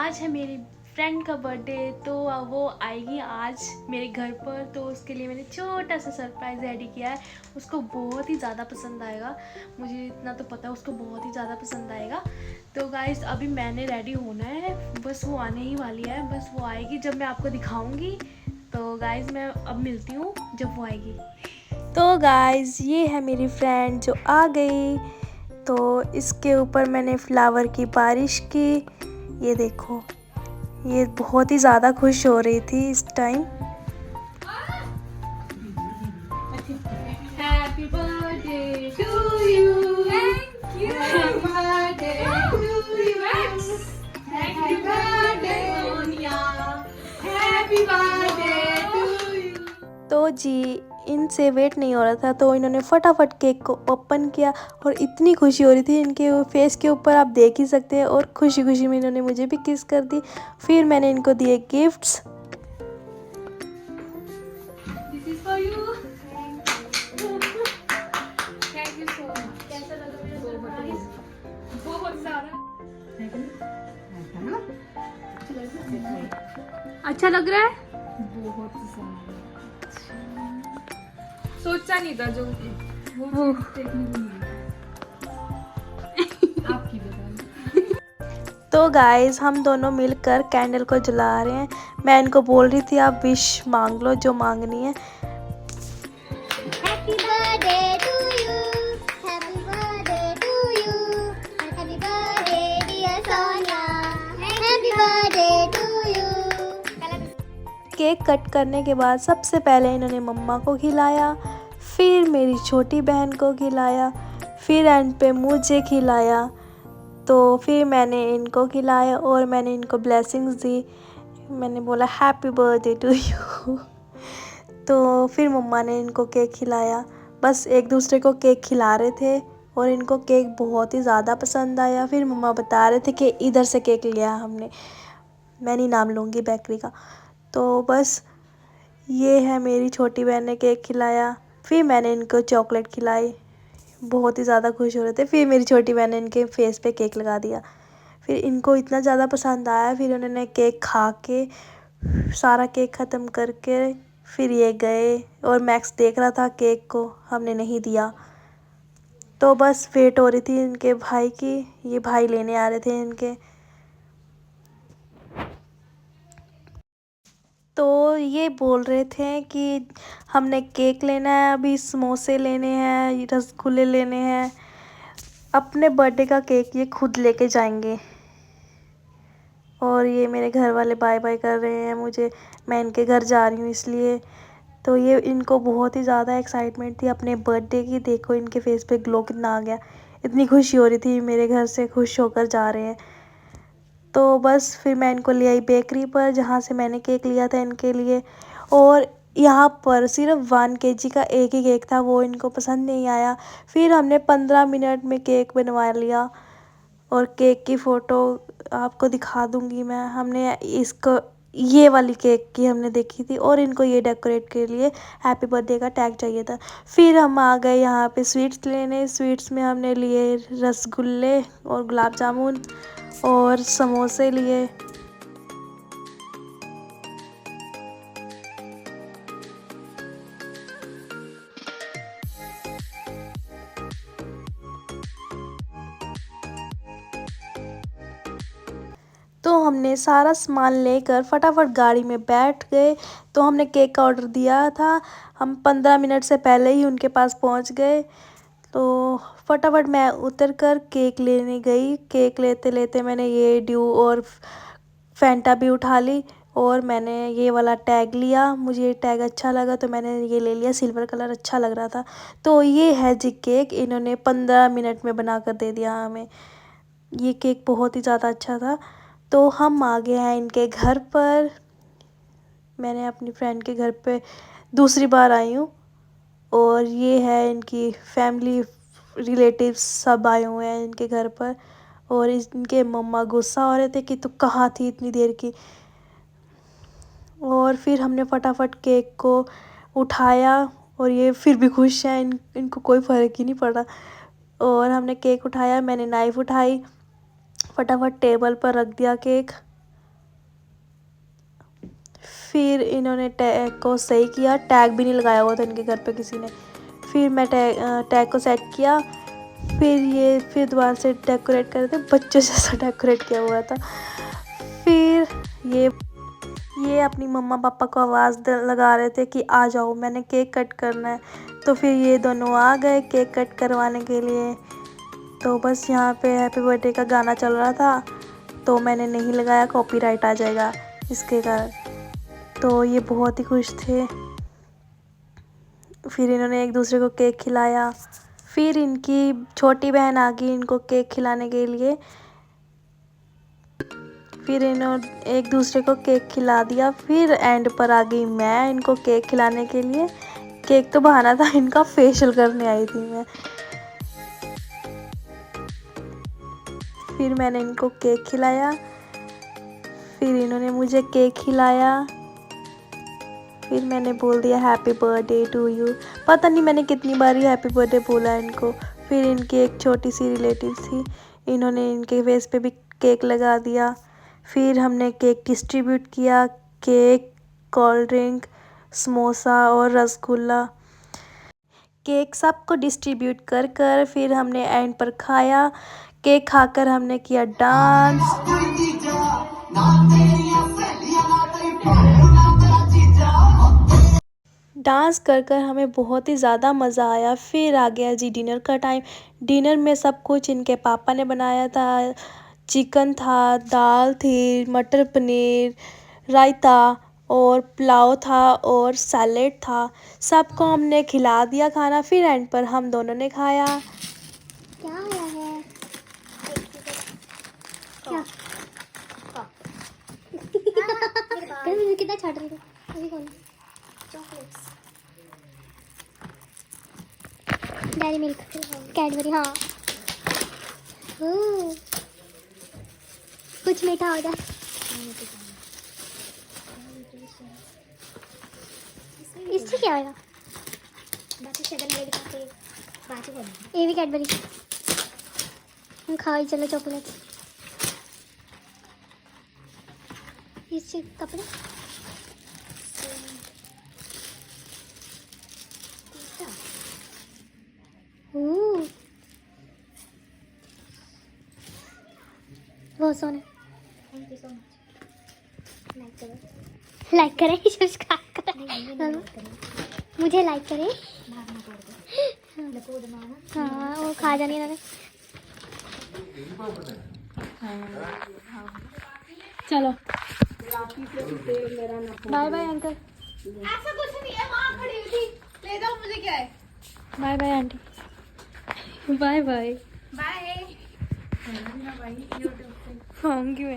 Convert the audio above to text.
आज है मेरी फ्रेंड का बर्थडे, तो वो आएगी आज मेरे घर पर। तो उसके लिए मैंने छोटा सा सरप्राइज़ रेडी किया है। उसको बहुत ही ज़्यादा पसंद आएगा, मुझे इतना तो पता है उसको बहुत ही ज़्यादा पसंद आएगा। तो गाइस अभी मैंने रेडी होना है, बस वो आने ही वाली है। बस वो आएगी जब मैं आपको दिखाऊंगी। तो गाइस मैं अब मिलती हूँ जब वो आएगी। तो गाइस ये है मेरी फ्रेंड जो आ गई। तो इसके ऊपर मैंने फ्लावर की बारिश की। ये देखो, ये बहुत ही ज़्यादा खुश हो रही थी इस time. Happy birthday to you. Thank you. Happy birthday to you. Happy birthday, Sonia. Happy birthday to you. तो जी इनसे वेट नहीं हो रहा था, तो इन्होंने फटाफट केक को ओपन किया और इतनी खुशी हो रही थी इनके फेस के ऊपर, आप देख ही सकते हैं। और खुशी खुशी में इन्होंने मुझे भी किस कर दी। फिर मैंने इनको दिए gifts. This is for you. Thank you so much. कैसा लगा मेरा सरप्राइज? बहुत सारा। अच्छा लग रहा है? बहुत सारा। सोचा नहीं था जो वो देखने को मिली। आपकी बता। तो गाइस हम दोनों मिलकर कैंडल को जला रहे हैं। मैं इनको बोल रही थी आप विश मांग लो जो मांगनी है। Happy birthday to you. Happy birthday to you. Happy birthday dear Sonia. Happy birthday to you. Cake cut करने के बाद सबसे पहले इन्होंने मम्मा को खिलाया, फिर मेरी छोटी बहन को खिलाया, फिर एंड पे मुझे खिलाया। तो फिर मैंने इनको खिलाया और मैंने इनको ब्लेसिंग्स दी। मैंने बोला हैप्पी बर्थडे टू यू। तो फिर मम्मा ने इनको केक खिलाया। बस एक दूसरे को केक खिला रहे थे और इनको केक बहुत ही ज़्यादा पसंद आया। फिर मम्मा बता रहे थे कि इधर से केक लिया हमने, मैं नहीं नाम लूँगी बेकरी का। तो बस ये है, मेरी छोटी बहन ने केक खिलाया, फिर मैंने इनको चॉकलेट खिलाई। बहुत ही ज़्यादा खुश हो रहे थे। फिर मेरी छोटी बहन ने इनके फेस पे केक लगा दिया। फिर इनको इतना ज़्यादा पसंद आया, फिर उन्होंने केक खा के सारा केक ख़त्म करके फिर ये गए। और मैक्स देख रहा था केक को, हमने नहीं दिया। तो बस वेट हो रही थी इनके भाई की, ये भाई लेने आ रहे थे इनके। तो ये बोल रहे थे कि हमने केक लेना है, अभी समोसे लेने हैं, रसगुल्ले लेने हैं। अपने बर्थडे का केक ये खुद लेके जाएंगे। और ये मेरे घर वाले बाय बाय कर रहे हैं मुझे, मैं इनके घर जा रही हूँ इसलिए। तो ये इनको बहुत ही ज़्यादा एक्साइटमेंट थी अपने बर्थडे की। देखो इनके फेस पे ग्लो कितना आ गया, इतनी खुशी हो रही थी, मेरे घर से खुश होकर जा रहे हैं। तो बस फिर मैं इनको ले आई बेकरी पर, जहाँ से मैंने केक लिया था इनके लिए। और यहाँ पर सिर्फ 1 kg का एक ही केक था, वो इनको पसंद नहीं आया। फिर हमने 15 मिनट में केक बनवा लिया। और केक की फ़ोटो आपको दिखा दूँगी मैं। हमने इसको ये वाली केक की हमने देखी थी, और इनको ये डेकोरेट के लिए हैप्पी बर्थडे का टैग चाहिए था। फिर हम आ गए यहाँ पे स्वीट्स लेने। स्वीट्स में हमने लिए रसगुल्ले और गुलाब जामुन और समोसे लिए। तो हमने सारा सामान लेकर फटाफट गाड़ी में बैठ गए। तो हमने केक का ऑर्डर दिया था, हम 15 मिनट से पहले ही उनके पास पहुंच गए। तो फटाफट मैं उतर कर केक लेने गई। केक लेते लेते मैंने ये ड्यू और फैंटा भी उठा ली। और मैंने ये वाला टैग लिया, मुझे ये टैग अच्छा लगा तो मैंने ये ले लिया, सिल्वर कलर अच्छा लग रहा था। तो ये है जी केक, इन्होंने 15 मिनट में बना कर दे दिया हमें। ये केक बहुत ही ज़्यादा अच्छा था। तो हम आ गए हैं इनके घर पर। मैंने अपनी फ्रेंड के घर पे दूसरी बार आई हूँ। और ये है इनकी फैमिली, रिलेटिव्स सब आए हुए हैं इनके घर पर। और इनके मम्मा गुस्सा हो रहे थे कि तू कहाँ थी इतनी देर की। और फिर हमने फटाफट केक को उठाया और ये फिर भी खुश हैं, इनको कोई फ़र्क ही नहीं पड़ा। और हमने केक उठाया, मैंने नाइफ़ उठाई, फटाफट टेबल पर रख दिया केक। फिर इन्होंने टैग को सही किया, टैग भी नहीं लगाया हुआ था इनके घर पे किसी ने। फिर मैं टैग को सेट किया, फिर दोबारा से डेकोरेट कर रहे थे, बच्चों जैसा डेकोरेट किया हुआ था। फिर ये अपनी मम्मा पापा को आवाज़ लगा रहे थे कि आ जाओ, मैंने केक कट करना है। तो फिर ये दोनों आ गए केक कट करवाने के लिए। तो बस यहाँ पे हैप्पी बर्थडे का गाना चल रहा था, तो मैंने नहीं लगाया, कॉपीराइट आ जाएगा इसके कारण। तो ये बहुत ही खुश थे। फिर इन्होंने एक दूसरे को केक खिलाया। फिर इनकी छोटी बहन आ गई इनको केक खिलाने के लिए। फिर इन्होंने एक दूसरे को केक खिला दिया। फिर एंड पर आ गई मैं इनको केक खिलाने के लिए। केक तो बहाना था, इनका फेशियल करने आई थी मैं। फिर मैंने इनको केक खिलाया, फिर इन्होंने मुझे केक खिलाया। फिर मैंने बोल दिया हैप्पी बर्थडे टू यू। पता नहीं मैंने कितनी बार ही हैप्पी बर्थडे बोला इनको। फिर इनकी एक छोटी सी रिलेटिव थी, इन्होंने इनके फेस पे भी केक लगा दिया। फिर हमने केक डिस्ट्रीब्यूट किया, केक, कोल्ड ड्रिंक, समोसा और रसगुल्ला। केक सबको डिस्ट्रीब्यूट कर कर फिर हमने एंड पर खाया। केक खाकर हमने किया डांस। डांस कर कर हमें बहुत ही ज़्यादा मज़ा आया। फिर आ गया जी डिनर का टाइम। डिनर में सब कुछ इनके पापा ने बनाया था। चिकन था, दाल थी, मटर पनीर, रायता और पुलाव था और सैलेड था। सबको हमने खिला दिया खाना। फिर एंड पर हम दोनों ने खाया। क्या आया है? क्या? मुझे कितना छाट रही है अभी कौन? Chocolates, dairy milk, Cadbury. हाँ, कुछ मीठा हो जाए। इससे क्या होगा? ये भी कैडबरी। हम खाओ चलो चॉकलेट। इससे कपड़े बहुत सोना। Thank you so much. Like करें, सब्सक्राइब करें, मुझे लाइक करें। हाँ, वो खा जानी ना। चलो बाय बाय अंकल। ऐसा कुछ नहीं है, वहाँ खड़ी हुई थी, ले जाओ, मुझे क्या है। Bye bye aunty. Bye bye. Bye. आऊंगी मैं।